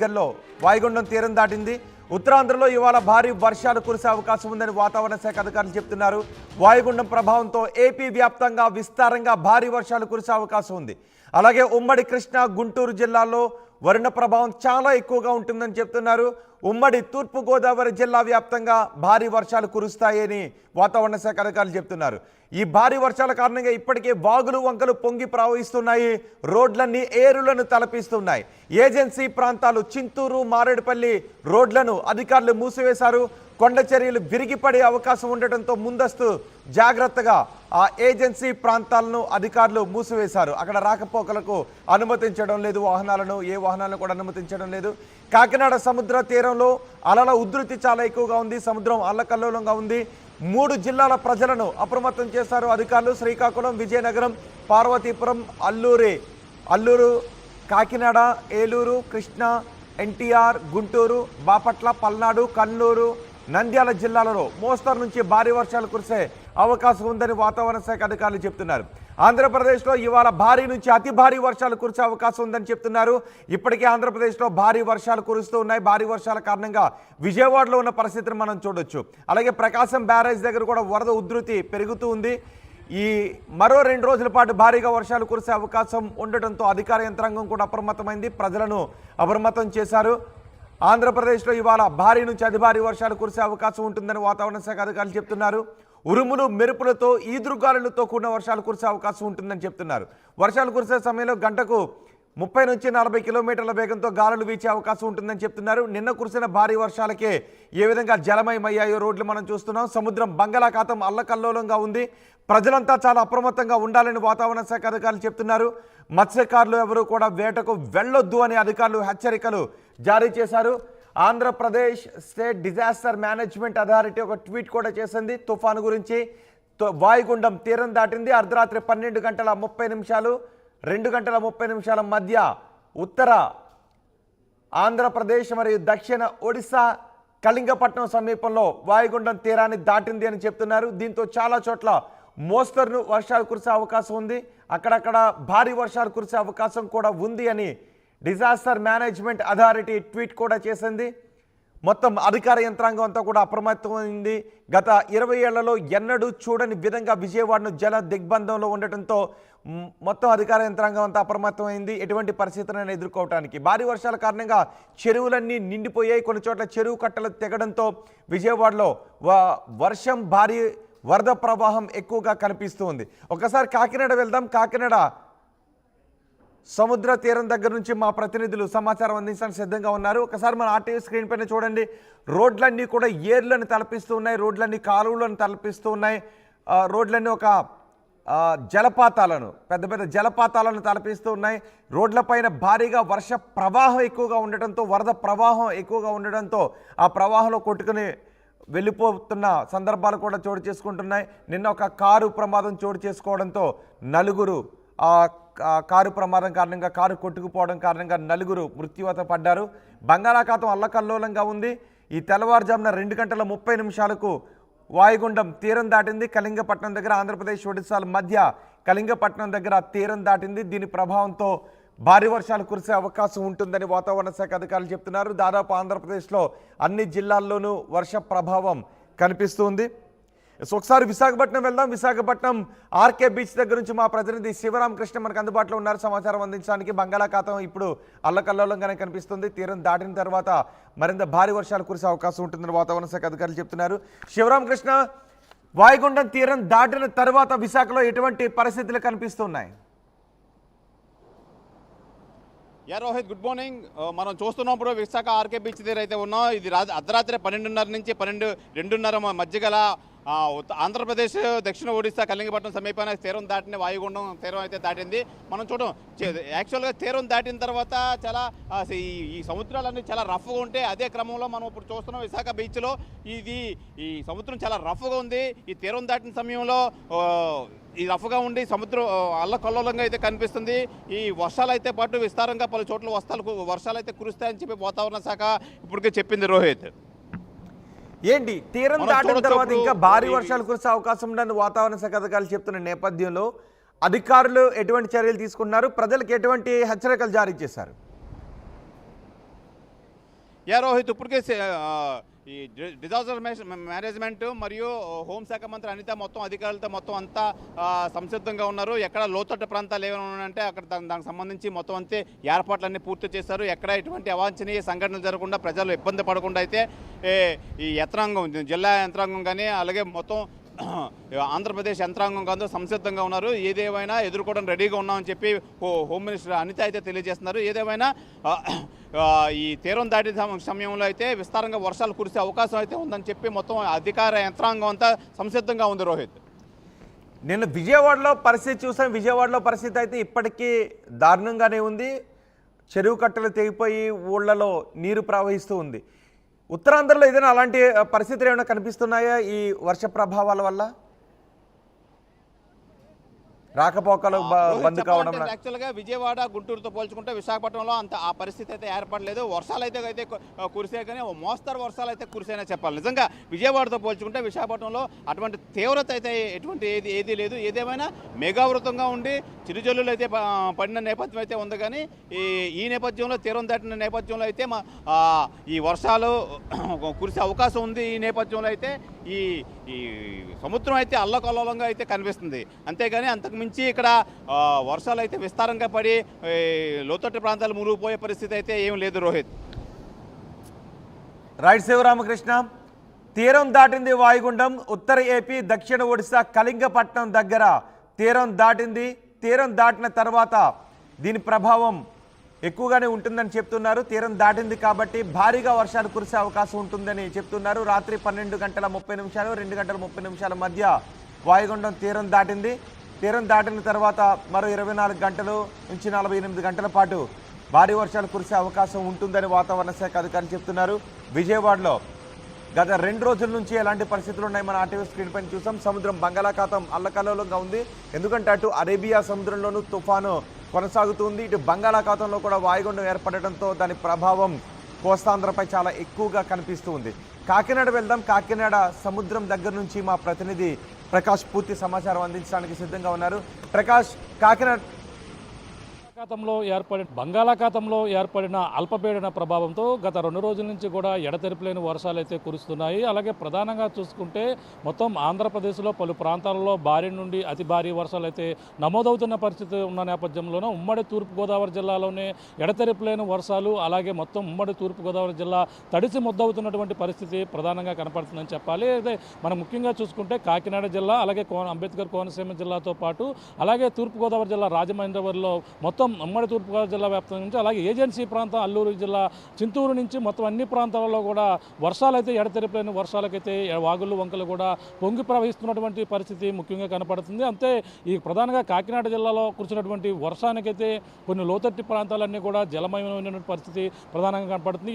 దగ్గరలో వాయుగుండం తీరం దాటింది. ఉత్తరాంధ్రలో ఇవాళ భారీ వర్షాలు కురిసే అవకాశం ఉందని వాతావరణ శాఖ అధికారులు చెప్తున్నారు. వాయుగుండం ప్రభావంతో ఏపీ వ్యాప్తంగా విస్తారంగా భారీ వర్షాలు కురిసే అవకాశం ఉంది. అలాగే ఉమ్మడి కృష్ణా, గుంటూరు జిల్లాల్లో వరుణ ప్రభావం చాలా ఎక్కువగా ఉంటుందని చెప్తున్నారు. ఉమ్మడి తూర్పు గోదావరి జిల్లా వ్యాప్తంగా భారీ వర్షాలు కురుస్తాయని వాతావరణ శాఖ అధికారులు చెప్తున్నారు. ఈ భారీ వర్షాల కారణంగా ఇప్పటికే వాగులు వంకలు పొంగి ప్రవహిస్తున్నాయి. రోడ్లన్నీ ఏరులను తలపిస్తున్నాయి. ఏజెన్సీ ప్రాంతాలు చింతూరు, మారేడుపల్లి రోడ్లను అధికారులు మూసివేశారు. కొండ చర్యలు విరిగిపడే అవకాశం ఉండటంతో ముందస్తు జాగ్రత్తగా ఆ ఏజెన్సీ ప్రాంతాలను అధికారులు మూసివేశారు. అక్కడ రాకపోకలకు అనుమతించడం లేదు. ఏ వాహనాలను కూడా అనుమతించడం లేదు. కాకినాడ సముద్ర తీరంలో అలల ఉధృతి చాలా ఎక్కువగా ఉంది. సముద్రం అల్లకల్లోలంగా ఉంది. 3 జిల్లాల ప్రజలను అప్రమత్తం చేశారు అధికారులు. శ్రీకాకుళం, విజయనగరం, పార్వతీపురం, అల్లూరు, కాకినాడ, ఏలూరు, కృష్ణా, ఎన్టీఆర్, గుంటూరు, బాపట్ల, పల్నాడు, కర్నూలు, నంద్యాల జిల్లాలలో మోస్తరు నుంచి భారీ వర్షాలు కురిసే అవకాశం ఉందని వాతావరణ శాఖ అధికారులు చెప్తున్నారు. ఆంధ్రప్రదేశ్లో ఇవాళ భారీ నుంచి అతి భారీ వర్షాలు కురిసే అవకాశం ఉందని చెప్తున్నారు. ఇప్పటికే ఆంధ్రప్రదేశ్లో భారీ వర్షాలు కురుస్తూ ఉన్నాయి. భారీ వర్షాల కారణంగా విజయవాడలో ఉన్న పరిస్థితిని మనం చూడొచ్చు. అలాగే ప్రకాశం బ్యారేజ్ దగ్గర కూడా వరద ఉధృతి పెరుగుతూ ఉంది. ఈ మరో 2 రోజుల పాటు భారీగా వర్షాలు కురిసే అవకాశం ఉండటంతో అధికార యంత్రాంగం కూడా అప్రమత్తమైంది. ప్రజలను అప్రమత్తం చేశారు. ఆంధ్రప్రదేశ్లో ఇవాళ భారీ నుంచి అతి భారీ వర్షాలు కురిసే అవకాశం ఉంటుందని వాతావరణ శాఖ అధికారులు చెప్తున్నారు. ఉరుములు, మెరుపులతో ఈదురుగాలులతో కూడిన వర్షాలు కురిసే అవకాశం ఉంటుందని చెప్తున్నారు. వర్షాలు కురిసే సమయంలో గంటకు 30 నుంచి 40 కిలోమీటర్ల వేగంతో గాలులు వీచే అవకాశం ఉంటుందని చెప్తున్నారు. నిన్న కురిసిన భారీ వర్షాలకే ఏ విధంగా జలమయమయ్యాయో రోడ్లు మనం చూస్తున్నాం. సముద్రం బంగాళాఖాతం అల్లకల్లోలంగా ఉంది. ప్రజలంతా చాలా అప్రమత్తంగా ఉండాలని వాతావరణ శాఖ అధికారులు చెప్తున్నారు. మత్స్యకారులు ఎవరు కూడా వేటకు వెళ్ళొద్దు అని అధికారులు హెచ్చరికలు జారీ చేశారు. Andhra Pradesh state disaster management authority ఒక ట్వీట్ కూడా చేసింది తుఫాను గురించి. వాయుగుండం తీరం దాటింది. అర్ధరాత్రి 12 గంటల 30 నిమిషాలు 2 గంటల 30 నిమిషాల మధ్య ఉత్తర ఆంధ్రప్రదేశ్ మరియు దక్షిణ ఒడిశా కళింగపట్నం సమీపంలో వాయుగుండం తీరాన్ని దాటింది అని చెప్తున్నారు. దీంతో చాలా చోట్ల మోస్తరు వర్షాలు కురిసే అవకాశం ఉంది. అక్కడక్కడ భారీ వర్షాలు కురిసే అవకాశం కూడా ఉంది అని డిజాస్టర్ మేనేజ్మెంట్ అథారిటీ ట్వీట్ కూడా చేసింది. మొత్తం అధికార యంత్రాంగం అంతా కూడా అప్రమత్తమైంది. గత 20 ఏళ్లలో ఎన్నడూ చూడని విధంగా విజయవాడను జల దిగ్బంధంలో ఉండటంతో మొత్తం అధికార యంత్రాంగం అంతా అప్రమత్తమైంది. ఎటువంటి పరిస్థితులను ఎదుర్కోవడానికి భారీ వర్షాల కారణంగా చెరువులన్నీ నిండిపోయాయి. కొన్ని చోట్ల చెరువు కట్టలు తెగడంతో విజయవాడలో వర్షం, భారీ వరద ప్రవాహం ఎక్కువగా కనిపిస్తుంది. ఒకసారి కాకినాడ వెళ్దాం. కాకినాడ సముద్ర తీరం దగ్గర నుంచి మా ప్రతినిధులు సమాచారం అందించడానికి సిద్ధంగా ఉన్నారు. ఒకసారి మన ఆర్టీవీ స్క్రీన్ పైన చూడండి. రోడ్లన్నీ కూడా ఏర్లను తలపిస్తూ ఉన్నాయి. రోడ్లన్నీ కాలువలను తలపిస్తూ ఉన్నాయి. రోడ్లన్నీ ఒక జలపాతాలను, పెద్ద పెద్ద జలపాతాలను తలపిస్తూ ఉన్నాయి. రోడ్లపైన భారీగా వర్ష ప్రవాహం ఎక్కువగా ఉండటంతో, వరద ప్రవాహం ఎక్కువగా ఉండడంతో ఆ ప్రవాహంలో కొట్టుకుని వెళ్ళిపోతున్న సందర్భాలు కూడా చోటు చేసుకుంటున్నాయి. నిన్న ఒక కారు ప్రమాదం చోటు చేసుకోవడంతో నలుగురు కారు ప్రమాదం కారణంగా, కారు కొట్టుకుపోవడం కారణంగా నలుగురు మృత్యువాత పడ్డారు. బంగాళాఖాతం అల్లకల్లోలంగా ఉంది. ఈ తెల్లవారుజామున 2 గంటల 30 నిమిషాలకు వాయుగుండం తీరం దాటింది. కళింగపట్నం దగ్గర, ఆంధ్రప్రదేశ్ ఒడిశాల మధ్య కళింగపట్నం దగ్గర తీరం దాటింది. దీని ప్రభావంతో భారీ వర్షాలు కురిసే అవకాశం ఉంటుందని వాతావరణ శాఖ అధికారులు చెప్తున్నారు. దాదాపు ఆంధ్రప్రదేశ్లో అన్ని జిల్లాల్లోనూ వర్ష ప్రభావం కనిపిస్తుంది. సో ఒకసారి విశాఖపట్నం వెళ్దాం. విశాఖపట్నం ఆర్కే బీచ్ దగ్గర నుంచి మా ప్రతినిధి శివరామకృష్ణ మనకు అందుబాటులో ఉన్నారు సమాచారం అందించడానికి. బంగాళాఖాతం ఇప్పుడు అల్లకల్లోలంగానే కనిపిస్తుంది. తీరం దాటిన తర్వాత మరింత భారీ వర్షాలు కురిసే అవకాశం ఉంటుందని వాతావరణ శాఖ అధికారులు చెప్తున్నారు. శివరామకృష్ణ, వాయుగుండం తీరం దాటిన తర్వాత విశాఖలో ఎటువంటి పరిస్థితులు కనిపిస్తున్నాయి? Rohit, good morning. మనం చూస్తున్నప్పుడు విశాఖ ఆర్కే బీచ్ దగ్గర అయితే ఉన్నాం. ఇది అర్ధరాత్రి 12:30 నుంచి 2:30 మధ్య గల ఆంధ్రప్రదేశ్, దక్షిణ ఒడిశా కళింగపట్నం సమీపాన తీరం దాటిన వాయుగుండం తీరం అయితే దాటింది. మనం చూడడం యాక్చువల్గా తీరం దాటిన తర్వాత చాలా ఈ సముద్రాలన్నీ చాలా రఫ్గా ఉంటాయి. అదే క్రమంలో మనం ఇప్పుడు చూస్తున్నాం విశాఖ బీచ్లో ఈ సముద్రం చాలా రఫ్గా ఉంది. ఈ తీరం దాటిన సమయంలో ఈ రఫ్గా ఉండి సముద్రం అల్లకల్లోలంగా అయితే కనిపిస్తుంది. ఈ వర్షాలు అయితే పాటు విస్తారంగా పలు చోట్ల వర్షాలు అయితే కురుస్తాయని చెప్పి వాతావరణ శాఖ ఇప్పటికే చెప్పింది. రోహిత్, ఏంటి తీరం దాటిన తర్వాత ఇంకా భారీ వర్షాలు కురిసే అవకాశం ఉందని వాతావరణ శాఖ అధికారులు చెప్తున్న నేపథ్యంలో అధికారులు ఎటువంటి చర్యలు తీసుకున్నారు? ప్రజలకు ఎటువంటి హెచ్చరికలు జారీ చేశారు? రోహిత్ ఇప్పటికే ఈ డిజాస్టర్ మేనేజ్మెంట్ మరియు హోంశాఖ మంత్రి అనిత మొత్తం అధికారులతో మొత్తం అంతా సంసిద్ధంగా ఉన్నారు. ఎక్కడ లోతట్టు ప్రాంతాలు ఏమైనా ఉన్నాయంటే అక్కడ దానికి సంబంధించి మొత్తం అంతే ఏర్పాట్లన్నీ పూర్తి చేశారు. ఎక్కడ ఎటువంటి అవాంఛనీయ సంఘటనలు జరగకుండా ప్రజలు ఇబ్బంది పడకుండా అయితే ఈ యంత్రాంగం, జిల్లా యంత్రాంగం కానీ అలాగే మొత్తం ఆంధ్రప్రదేశ్ యంత్రాంగం కాదు సంసిద్ధంగా ఉన్నారు. ఏదేమైనా ఎదుర్కోవడం రెడీగా ఉన్నామని చెప్పి హోమ్ మినిస్టర్ అనిత అయితే తెలియజేస్తున్నారు. ఏదేమైనా ఈ తీరం దాటి సమయంలో అయితే విస్తారంగా వర్షాలు కురిసే అవకాశం అయితే ఉందని చెప్పి మొత్తం అధికార యంత్రాంగం అంతా సంసిద్ధంగా ఉంది. రోహిత్, నేను విజయవాడలో పరిస్థితి చూసాను. విజయవాడలో పరిస్థితి అయితే ఇప్పటికీ దారుణంగానే ఉంది. చెరువు కట్టలు తెగిపోయి ఊళ్ళలో నీరు ప్రవహిస్తూ ఉంది. ఉత్తరాంధ్రలో ఏదైనా అలాంటి పరిస్థితులు ఏమైనా కనిపిస్తున్నాయా ఈ వర్ష ప్రభావాల వల్ల? రాకపోకలు బంద్ కావడం. యాక్చువల్గా విజయవాడ గుంటూరుతో పోల్చుకుంటే విశాఖపట్నంలో అంత ఆ పరిస్థితి అయితే ఏర్పడలేదు. వర్షాలు అయితే కురిసే కానీ మోస్తరు వర్షాలు అయితే కురిసేనే చెప్పాలి. నిజంగా విజయవాడతో పోల్చుకుంటే విశాఖపట్నంలో అటువంటి తీవ్రత అయితే ఏదీ లేదు. ఏదేమైనా మేఘావృతంగా ఉండి చిరుజల్లులు అయితే పడిన నేపథ్యం అయితే ఉంది. కానీ ఈ నేపథ్యంలో తీరం దాటిన నేపథ్యంలో అయితే ఈ వర్షాలు కురిసే అవకాశం ఉంది. ఈ నేపథ్యంలో అయితే ఈ సముద్రం అయితే అల్లకల్లోలంగా అయితే కనిపిస్తుంది. అంతేగాని అంతకుమించి ఇక్కడ వర్షాలు అయితే విస్తారంగా పడి లోతట్టు ప్రాంతాలు మునిగిపోయే పరిస్థితి అయితే ఏం లేదు. రోహిత్, రైట్. శివరామకృష్ణ, తీరం దాటింది వాయుగుండం. ఉత్తర ఏపీ, దక్షిణ ఒడిశా కళింగపట్నం దగ్గర తీరం దాటింది. తీరం దాటిన తర్వాత దీని ప్రభావం ఎక్కువగానే ఉంటుందని చెప్తున్నారు. తీరం దాటింది కాబట్టి భారీగా వర్షాలు కురిసే అవకాశం ఉంటుందని చెప్తున్నారు. రాత్రి 12:30 2 గంటల 30 నిమిషాల మధ్య వాయుగుండం తీరం దాటింది. తీరం దాటిన తర్వాత మరో 24 గంటలు నుంచి 48 గంటల పాటు భారీ వర్షాలు కురిసే అవకాశం ఉంటుందని వాతావరణ శాఖ అధికారులు చెప్తున్నారు. విజయవాడలో గత 2 రోజుల నుంచి ఎలాంటి పరిస్థితులు ఉన్నాయి మన ఆర్టీవీ స్క్రీన్ పైన చూసాం. సముద్రం బంగాళాఖాతం అల్లకల్లోలంగా ఉంది. ఎందుకంటే అటు అరేబియా సముద్రంలోనూ తుఫాను కొనసాగుతుంది. ఇటు బంగాళాఖాతంలో కూడా వాయుగుండం ఏర్పడటంతో దాని ప్రభావం కోస్తాంధ్రపై చాలా ఎక్కువగా కనిపిస్తూ ఉంది. కాకినాడ వెళ్దాం. కాకినాడ సముద్రం దగ్గర నుంచి మా ప్రతినిధి ప్రకాష్ పూర్తి సమాచారం అందించడానికి సిద్ధంగా ఉన్నారు. ప్రకాష్, కాకినాడ బంగాళాఖాతంలో ఏర్పడిన అల్పపీడన ప్రభావంతో గత 2 రోజుల నుంచి కూడా ఎడతెరిపిలేని వర్షాలు అయితే కురుస్తున్నాయి. అలాగే ప్రధానంగా చూసుకుంటే మొత్తం ఆంధ్రప్రదేశ్లో పలు ప్రాంతాలలో భారీ నుండి అతి భారీ వర్షాలు అయితే నమోదవుతున్న పరిస్థితి ఉన్న నేపథ్యంలోనే ఉమ్మడి తూర్పుగోదావరి జిల్లాలోనే ఎడతెరిపిలేని వర్షాలు, అలాగే మొత్తం ఉమ్మడి తూర్పుగోదావరి జిల్లా తడిసి ముద్దవుతున్నటువంటి పరిస్థితి ప్రధానంగా కనపడుతుందని చెప్పాలి. అయితే మనం ముఖ్యంగా చూసుకుంటే కాకినాడ జిల్లా, అలాగే అంబేద్కర్ కోనసీమ జిల్లాతో పాటు అలాగే తూర్పుగోదావరి జిల్లా రాజమహేంద్రవరంలో మొత్తం ఉమ్మడి తూర్పుగోదావరి జిల్లా వ్యాప్తం నుంచి అలాగే ఏజెన్సీ ప్రాంతం అల్లూరు జిల్లా చింతూరు నుంచి మొత్తం అన్ని ప్రాంతాలలో కూడా వర్షాలైతే ఎడతెరిపిలేని వర్షాలకైతే వాగులు వంకలు కూడా పొంగి ప్రవహిస్తున్నటువంటి పరిస్థితి ముఖ్యంగా కనపడుతుంది. అంతే ఈ ప్రధానంగా కాకినాడ జిల్లాలో కురిసినటువంటి వర్షానికైతే కొన్ని లోతట్టు ప్రాంతాలన్నీ కూడా జలమయమైనటువంటి పరిస్థితి ప్రధానంగా కనపడుతుంది.